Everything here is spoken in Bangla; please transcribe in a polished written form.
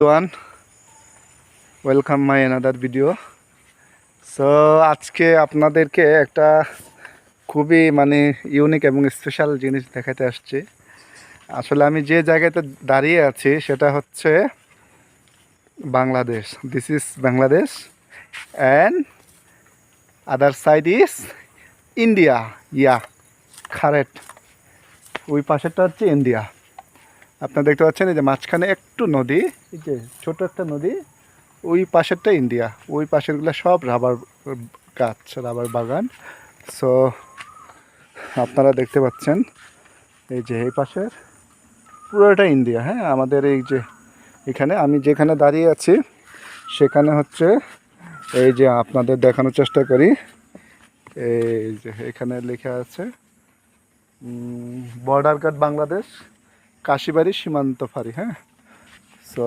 One welcome my another video. So আজকে আপনাদেরকে একটা খুবই ইউনিক এবং স্পেশাল জিনিস দেখাতে আসছি। আসলে আমি যে জায়গাতে দাঁড়িয়ে আছি সেটা হচ্ছে Bangladesh. This is Bangladesh and other side is India. Yeah, correct. ওই পাশেরটা হচ্ছে ইন্ডিয়া। আপনারা দেখতে পাচ্ছেন এই যে মাঝখানে একটু নদী, এই যে ছোট একটা নদী, ওই পাশেরটা ইন্ডিয়া। ওই পাশেরগুলো সব রাবার গাছ, রাবার বাগান। সো আপনারা দেখতে পাচ্ছেন এই যে এই পাশের পুরোটা ইন্ডিয়া। হ্যাঁ, আমাদের এই যে এখানে আমি যেখানে দাঁড়িয়ে আছি সেখানে হচ্ছে এই যে আপনাদের দেখানোর চেষ্টা করি। এই যে এখানে লেখা আছে বর্ডার গার্ড বাংলাদেশ, কাশিবাড়ি সীমান্ত ফাঁড়ি। হ্যাঁ, সো